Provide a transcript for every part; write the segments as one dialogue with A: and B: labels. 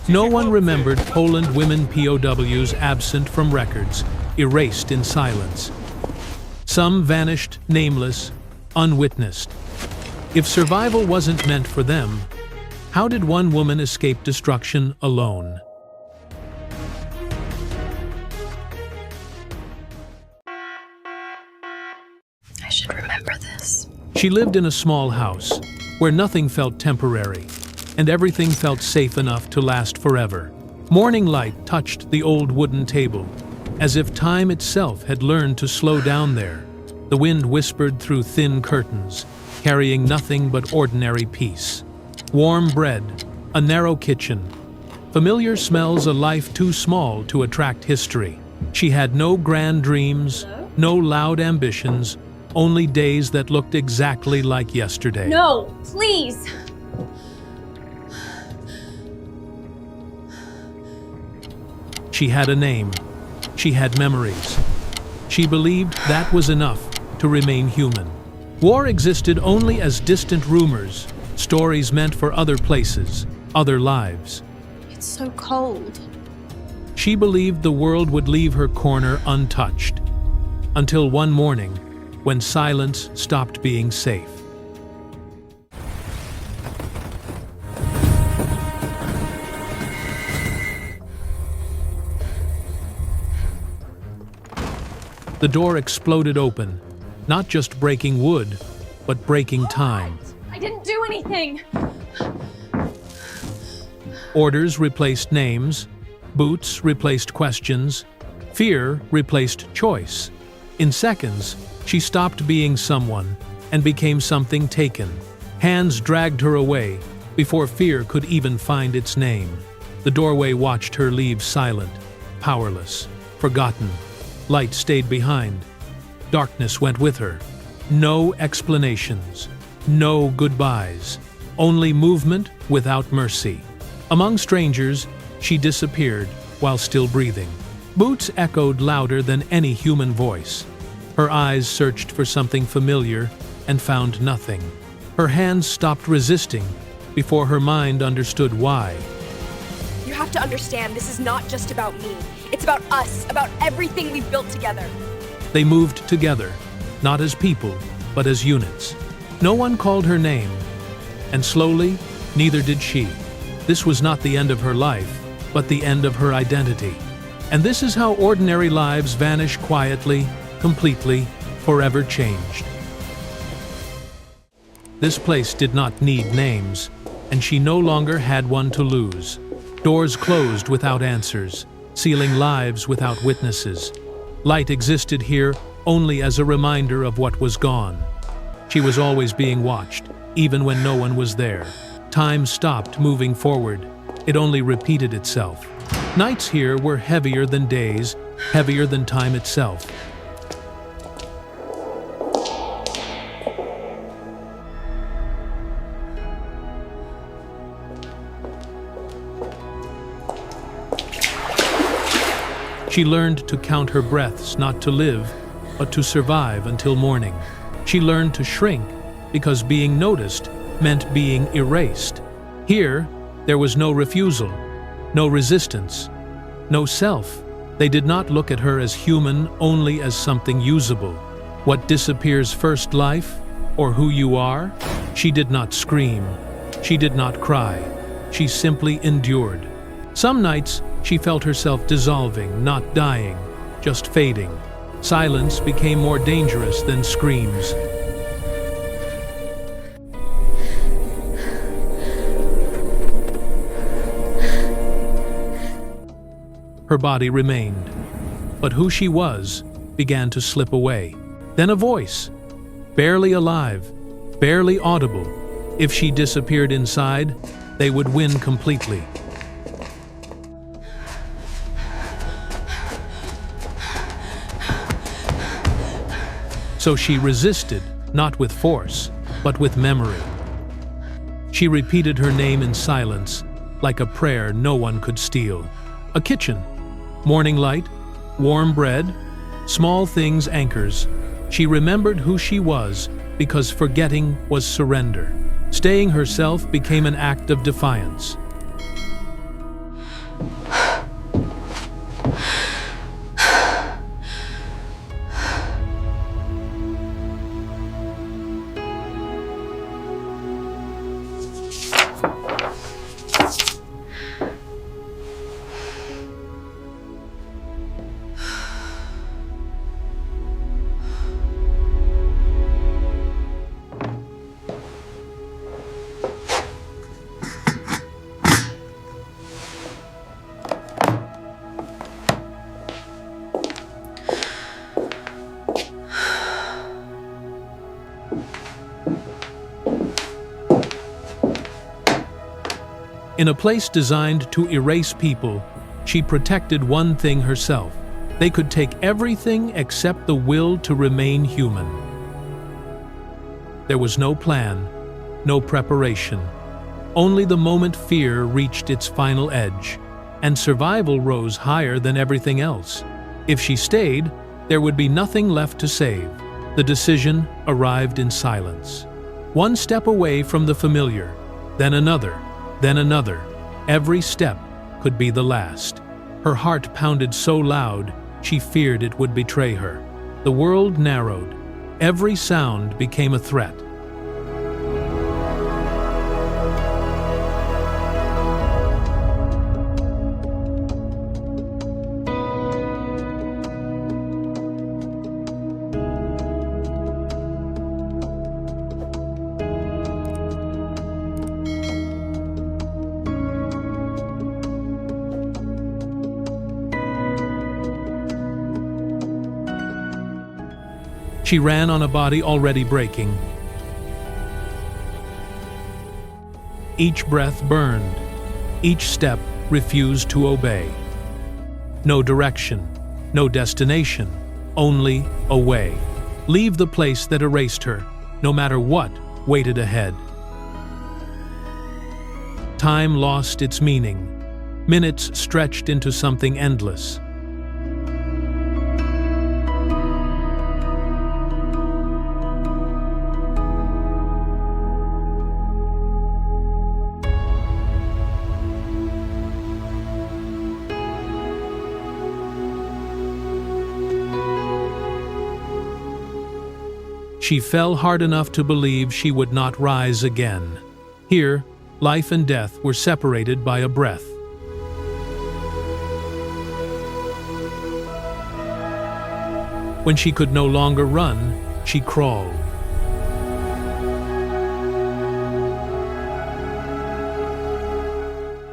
A: No one remembered Poland women POWs absent from records, erased in silence. Some vanished nameless, unwitnessed. If survival wasn't meant for them, how did one woman escape destruction alone?
B: I should remember this.
A: She lived in a small house, where nothing felt temporary, and everything felt safe enough to last forever. Morning light touched the old wooden table, as if time itself had learned to slow down there. The wind whispered through thin curtains, carrying nothing but ordinary peace. Warm bread, a narrow kitchen, familiar smells, a life too small to attract history. She had no grand dreams, no loud ambitions, only days that looked exactly like yesterday.
B: No, please!
A: She had a name. She had memories. She believed that was enough to remain human. War existed only as distant rumors, stories meant for other places, other lives.
B: It's so cold.
A: She believed the world would leave her corner untouched, until one morning, when silence stopped being safe. The door exploded open, not just breaking wood, but breaking time.
B: I didn't do anything!
A: Orders replaced names, boots replaced questions, fear replaced choice. In seconds, she stopped being someone and became something taken. Hands dragged her away before fear could even find its name. The doorway watched her leave, silent, powerless, forgotten. Light stayed behind. Darkness went with her. No explanations, no goodbyes, only movement without mercy. Among strangers, she disappeared while still breathing. Boots echoed louder than any human voice. Her eyes searched for something familiar and found nothing. Her hands stopped resisting before her mind understood why.
C: You have to understand, this is not just about me. It's about us, about everything we've built together.
A: They moved together, not as people, but as units. No one called her name, and slowly, neither did she. This was not the end of her life, but the end of her identity. And this is how ordinary lives vanish quietly, completely, forever changed. This place did not need names, and she no longer had one to lose. Doors closed without answers, sealing lives without witnesses. Light existed here only as a reminder of what was gone. She was always being watched, even when no one was there. Time stopped moving forward. It only repeated itself. Nights here were heavier than days, heavier than time itself. She learned to count her breaths, not to live, but to survive until morning. She learned to shrink because being noticed meant being erased. Here, there was no refusal, no resistance, no self. They did not look at her as human, only as something usable. What disappears first, life, or who you are? She did not scream. She did not cry. She simply endured. Some nights, she felt herself dissolving, not dying, just fading. Silence became more dangerous than screams. Her body remained, but who she was began to slip away. Then a voice, barely alive, barely audible. If she disappeared inside, they would win completely. So she resisted, not with force, but with memory. She repeated her name in silence, like a prayer no one could steal. A kitchen, morning light, warm bread, small things, anchors. She remembered who she was because forgetting was surrender. Staying herself became an act of defiance. In a place designed to erase people, she protected one thing herself. They could take everything except the will to remain human. There was no plan, no preparation. Only the moment fear reached its final edge, and survival rose higher than everything else. If she stayed, there would be nothing left to save. The decision arrived in silence. One step away from the familiar, then another. Then another. Every step could be the last. Her heart pounded so loud, she feared it would betray her. The world narrowed. Every sound became a threat. She ran on a body already breaking. Each breath burned. Each step refused to obey. No direction, no destination, only a way. Leave the place that erased her, no matter what waited ahead. Time lost its meaning. Minutes stretched into something endless. She fell hard enough to believe she would not rise again. Here, life and death were separated by a breath. When she could no longer run, she crawled.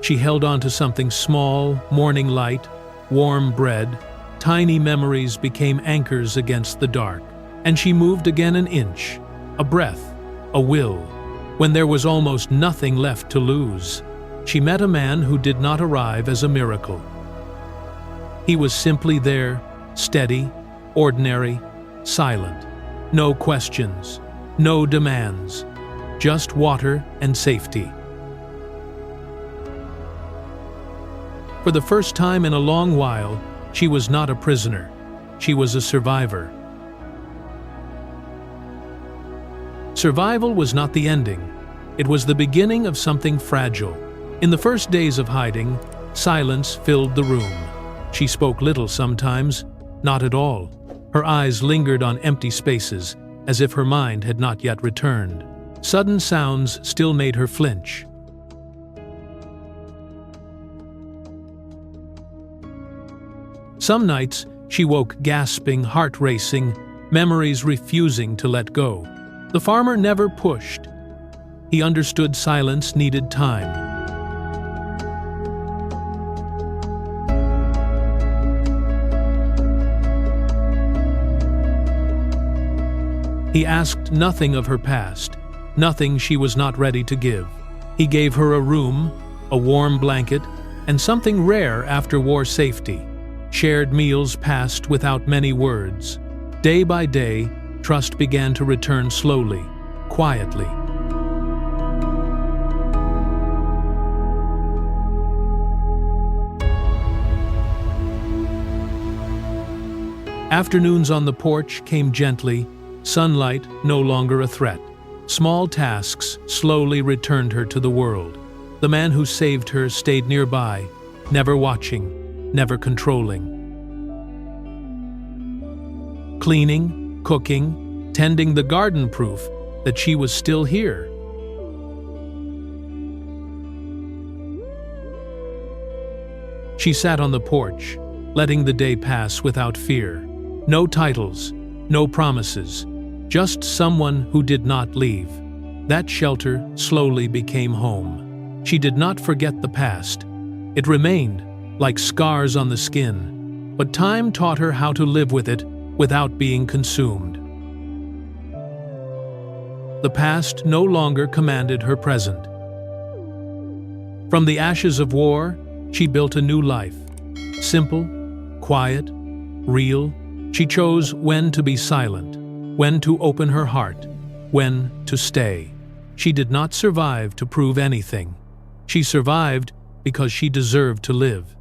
A: She held on to something small, morning light, warm bread. Tiny memories became anchors against the dark. And she moved again an inch, a breath, a will. When there was almost nothing left to lose, she met a man who did not arrive as a miracle. He was simply there, steady, ordinary, silent. No questions, no demands, just water and safety. For the first time in a long while, she was not a prisoner. She was a survivor. Survival was not the ending. It was the beginning of something fragile. In the first days of hiding, silence filled the room. She spoke little sometimes, not at all. Her eyes lingered on empty spaces, as if her mind had not yet returned. Sudden sounds still made her flinch. Some nights, she woke gasping, heart racing, memories refusing to let go. The farmer never pushed. He understood silence needed time. He asked nothing of her past, nothing she was not ready to give. He gave her a room, a warm blanket, and something rare after war safety. Shared meals passed without many words. Day by day, trust began to return slowly, quietly. Afternoons on the porch came gently, sunlight no longer a threat. Small tasks slowly returned her to the world. The man who saved her stayed nearby, never watching, never controlling. Cleaning, cooking, tending the garden, proof that she was still here. She sat on the porch, letting the day pass without fear. No titles, no promises, just someone who did not leave. That shelter slowly became home. She did not forget the past. It remained, like scars on the skin, but time taught her how to live with it without being consumed. The past no longer commanded her present. From the ashes of war, she built a new life. Simple, quiet, real, she chose when to be silent, when to open her heart, when to stay. She did not survive to prove anything. She survived because she deserved to live.